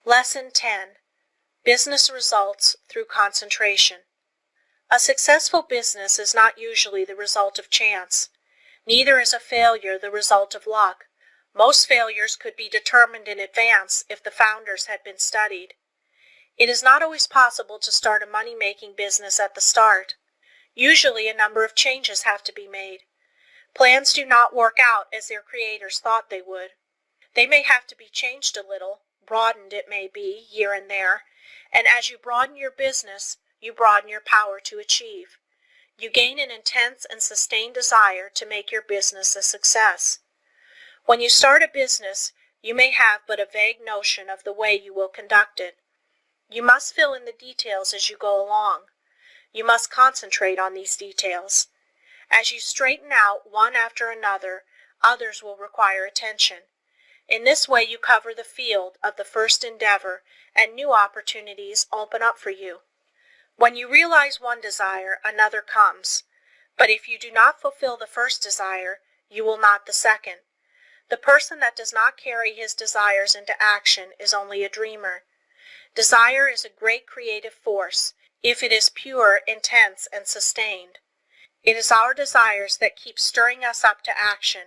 Lesson 10. Business Results Through Concentration. A successful business is not usually the result of chance. Neither is a failure the result of luck. Most failures could be determined in advance if the founders had been studied. It is not always possible to start a money-making business at the start. Usually a number of changes have to be made. Plans do not work out as their creators thought they would. They may have to be changed a little, broadened it may be, here and there, and as you broaden your business, you broaden your power to achieve. You gain an intense and sustained desire to make your business a success. When you start a business, you may have but a vague notion of the way you will conduct it. You must fill in the details as you go along. You must concentrate on these details. As you straighten out one after another, others will require attention. In this way you cover the field of the first endeavor, and new opportunities open up for you. When you realize one desire, another comes. But if you do not fulfill the first desire, you will not the second. The person that does not carry his desires into action is only a dreamer. Desire is a great creative force, if it is pure, intense, and sustained. It is our desires that keep stirring us up to action,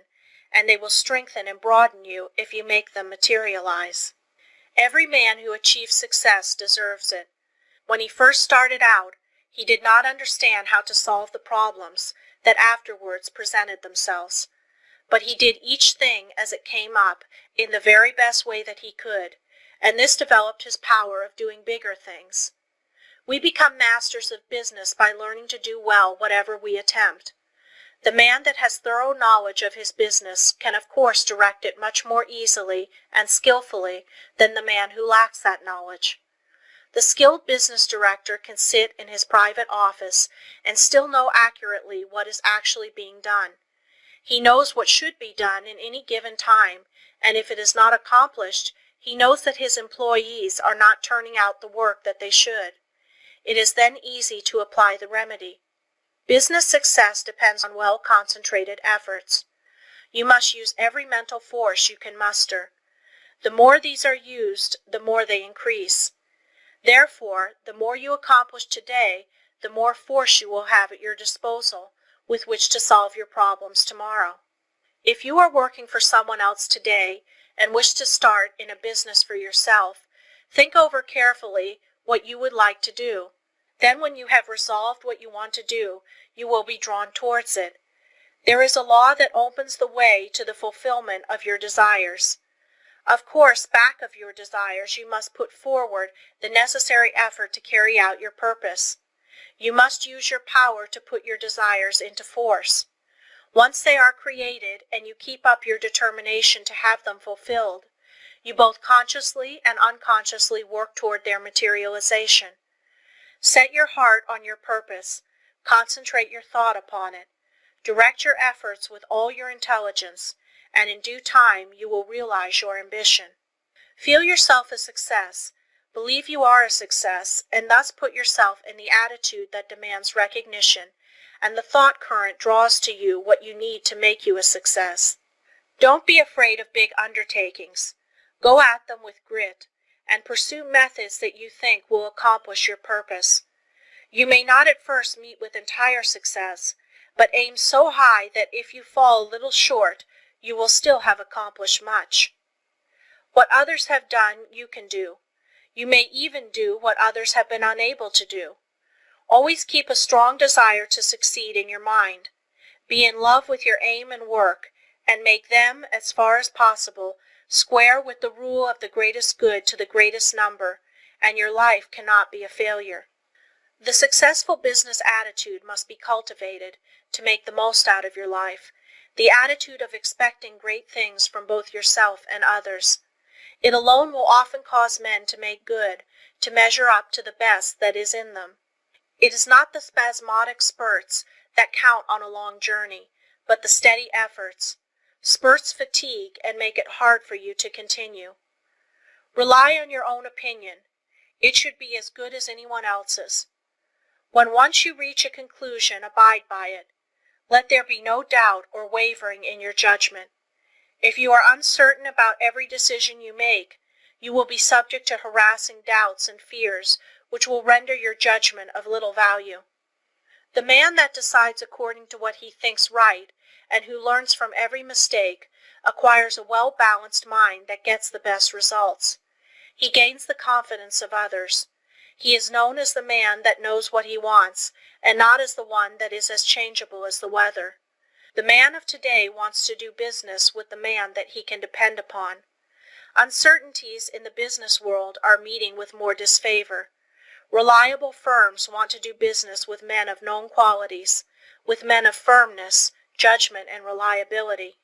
and they will strengthen and broaden you if you make them materialize. Every man who achieves success deserves it. When he first started out, he did not understand how to solve the problems that afterwards presented themselves. But he did each thing as it came up in the very best way that he could, and this developed his power of doing bigger things. We become masters of business by learning to do well whatever we attempt. The man that has thorough knowledge of his business can of course direct it much more easily and skillfully than the man who lacks that knowledge. The skilled business director can sit in his private office and still know accurately what is actually being done. He knows what should be done in any given time, and if it is not accomplished, he knows that his employees are not turning out the work that they should. It is then easy to apply the remedy. Business success depends on well-concentrated efforts. You must use every mental force you can muster. The more these are used, the more they increase. Therefore, the more you accomplish today, the more force you will have at your disposal with which to solve your problems tomorrow. If you are working for someone else today and wish to start in a business for yourself, think over carefully what you would like to do. Then when you have resolved what you want to do, you will be drawn towards it. There is a law that opens the way to the fulfillment of your desires. Of course, back of your desires, you must put forward the necessary effort to carry out your purpose. You must use your power to put your desires into force. Once they are created and you keep up your determination to have them fulfilled, you both consciously and unconsciously work toward their materialization. Set your heart on your purpose. Concentrate your thought upon it. Direct your efforts with all your intelligence, and in due time you will realize your ambition. Feel yourself a success. Believe you are a success, and thus put yourself in the attitude that demands recognition, and the thought current draws to you what you need to make you a success. Don't be afraid of big undertakings. Go at them with grit, and pursue methods that you think will accomplish your purpose. You may not at first meet with entire success, but aim so high that if you fall a little short, you will still have accomplished much. What others have done, you can do. You may even do what others have been unable to do. Always keep a strong desire to succeed in your mind. Be in love with your aim and work, and make them, as far as possible, square with the rule of the greatest good to the greatest number, and your life cannot be a failure. The successful business attitude must be cultivated to make the most out of your life, the attitude of expecting great things from both yourself and others. It alone will often cause men to make good, to measure up to the best that is in them. It is not the spasmodic spurts that count on a long journey, but the steady efforts. Spurts fatigue and make it hard for you to continue. Rely on your own opinion. It should be as good as anyone else's. When once you reach a conclusion, abide by it. Let there be no doubt or wavering in your judgment. If you are uncertain about every decision you make, You will be subject to harassing doubts and fears, which will render your judgment of little value. The man that decides according to what he thinks right, and who learns from every mistake, acquires a well-balanced mind that gets the best results. He gains the confidence of others. He is known as the man that knows what he wants, and not as the one that is as changeable as the weather. The man of today wants to do business with the man that he can depend upon. Uncertainties in the business world are meeting with more disfavor. Reliable firms want to do business with men of known qualities, with men of firmness, judgment, and reliability.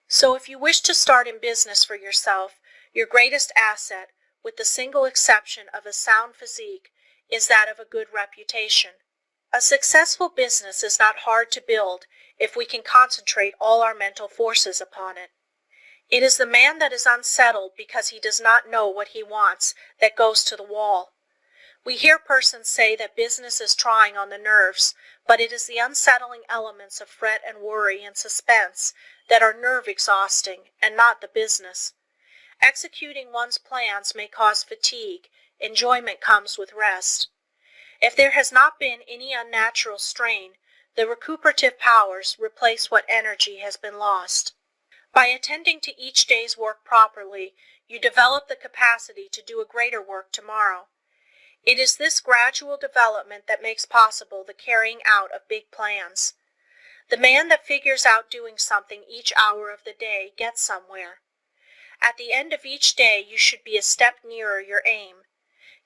So if you wish to start in business for yourself, your greatest asset, with the single exception of a sound physique, is that of a good reputation. A successful business is not hard to build if we can concentrate all our mental forces upon it. It is the man that is unsettled because he does not know what he wants that goes to the wall. We hear persons say that business is trying on the nerves, but it is the unsettling elements of fret and worry and suspense that are nerve exhausting, and not the business. Executing one's plans may cause fatigue. Enjoyment comes with rest. If there has not been any unnatural strain, the recuperative powers replace what energy has been lost. By attending to each day's work properly, you develop the capacity to do a greater work tomorrow. It is this gradual development that makes possible the carrying out of big plans. The man that figures out doing something each hour of the day gets somewhere. At the end of each day, you should be a step nearer your aim.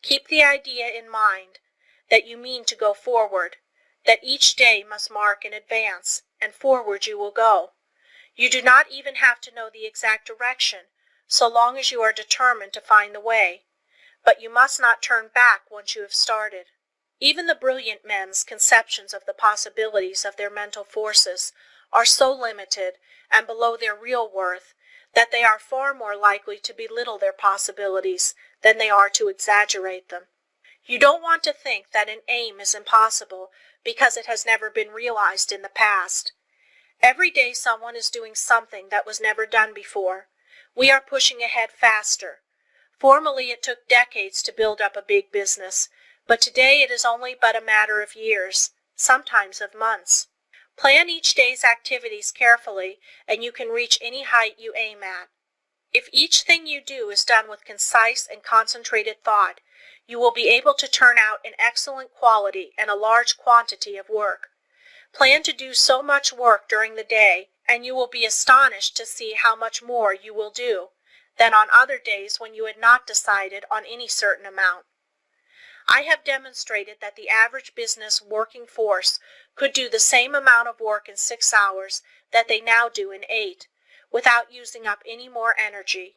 Keep the idea in mind that you mean to go forward, that each day must mark an advance, and forward you will go. You do not even have to know the exact direction, so long as you are determined to find the way. But you must not turn back once you have started. Even the brilliant men's conceptions of the possibilities of their mental forces are so limited and below their real worth that they are far more likely to belittle their possibilities than they are to exaggerate them. You don't want to think that an aim is impossible because it has never been realized in the past. Every day someone is doing something that was never done before. We are pushing ahead faster. Formerly it took decades to build up a big business, but today it is only but a matter of years, sometimes of months. Plan each day's activities carefully, and you can reach any height you aim at. If each thing you do is done with concise and concentrated thought, you will be able to turn out an excellent quality and a large quantity of work. Plan to do so much work during the day, and you will be astonished to see how much more you will do than on other days when you had not decided on any certain amount. I have demonstrated that the average business working force could do the same amount of work in 6 hours that they now do in 8, without using up any more energy.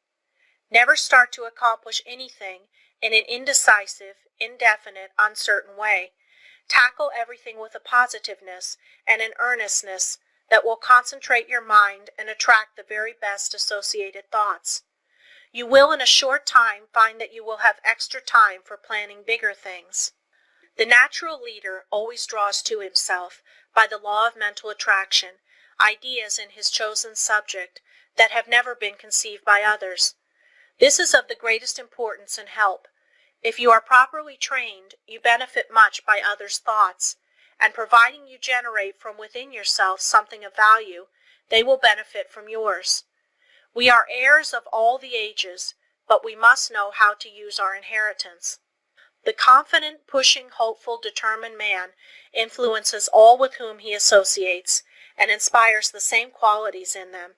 Never start to accomplish anything in an indecisive, indefinite, uncertain way. Tackle everything with a positiveness and an earnestness that will concentrate your mind and attract the very best associated thoughts. You will in a short time find that you will have extra time for planning bigger things. The natural leader always draws to himself, by the law of mental attraction, ideas in his chosen subject that have never been conceived by others. This is of the greatest importance and help. If you are properly trained, you benefit much by others' thoughts, and providing you generate from within yourself something of value, they will benefit from yours. We are heirs of all the ages, but we must know how to use our inheritance. The confident, pushing, hopeful, determined man influences all with whom he associates, and inspires the same qualities in them.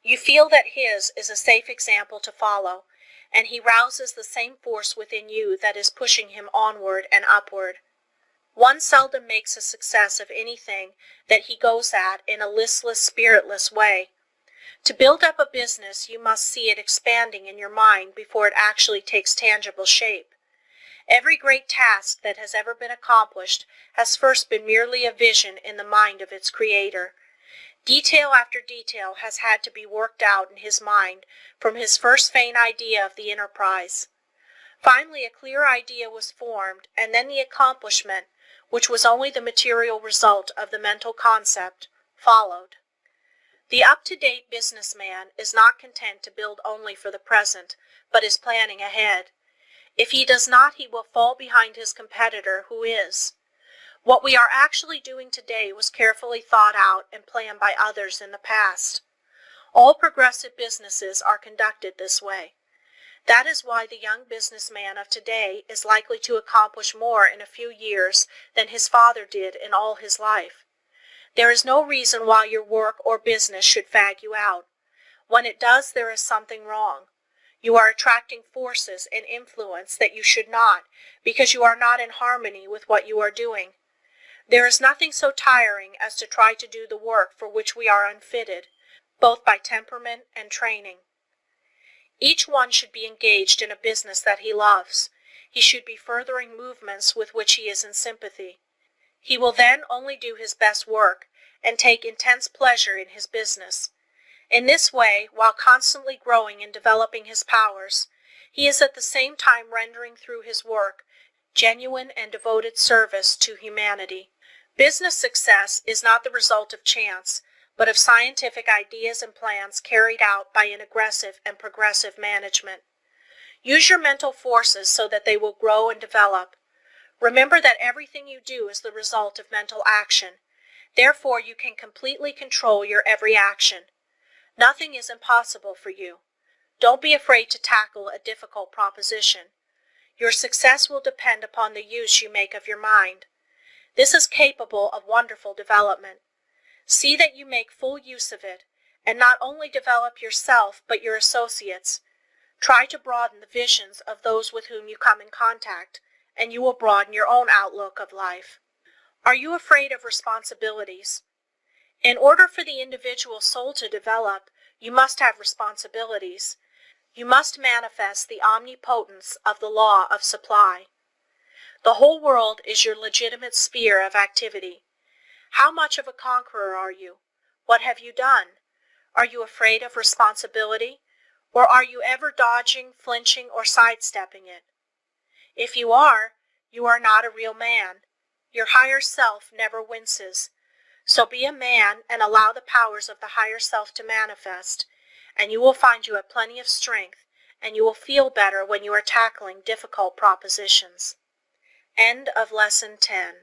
You feel that his is a safe example to follow, and he rouses the same force within you that is pushing him onward and upward. One seldom makes a success of anything that he goes at in a listless, spiritless way. To build up a business, you must see it expanding in your mind before it actually takes tangible shape. Every great task that has ever been accomplished has first been merely a vision in the mind of its creator. Detail after detail has had to be worked out in his mind from his first faint idea of the enterprise. Finally, a clear idea was formed, and then the accomplishment, which was only the material result of the mental concept, followed. The up-to-date businessman is not content to build only for the present, but is planning ahead. If he does not, he will fall behind his competitor, who is. What we are actually doing today was carefully thought out and planned by others in the past. All progressive businesses are conducted this way. That is why the young businessman of today is likely to accomplish more in a few years than his father did in all his life. There is no reason why your work or business should fag you out. When it does, there is something wrong. You are attracting forces and influence that you should not, because you are not in harmony with what you are doing. There is nothing so tiring as to try to do the work for which we are unfitted, both by temperament and training. Each one should be engaged in a business that he loves. He should be furthering movements with which he is in sympathy. He will then only do his best work and take intense pleasure in his business. In this way, while constantly growing and developing his powers, he is at the same time rendering through his work genuine and devoted service to humanity. Business success is not the result of chance, but of scientific ideas and plans carried out by an aggressive and progressive management. Use your mental forces so that they will grow and develop. Remember that everything you do is the result of mental action. Therefore, you can completely control your every action. Nothing is impossible for you. Don't be afraid to tackle a difficult proposition. Your success will depend upon the use you make of your mind. This is capable of wonderful development. See that you make full use of it, and not only develop yourself but your associates. Try to broaden the visions of those with whom you come in contact, and you will broaden your own outlook of life. Are you afraid of responsibilities? In order for the individual soul to develop, you must have responsibilities. You must manifest the omnipotence of the law of supply. The whole world is your legitimate sphere of activity. How much of a conqueror are you? What have you done? Are you afraid of responsibility? Or are you ever dodging, flinching, or sidestepping it? If you are not a real man. Your higher self never winces. So be a man and allow the powers of the higher self to manifest, and you will find you have plenty of strength, and you will feel better when you are tackling difficult propositions. End of Lesson 10.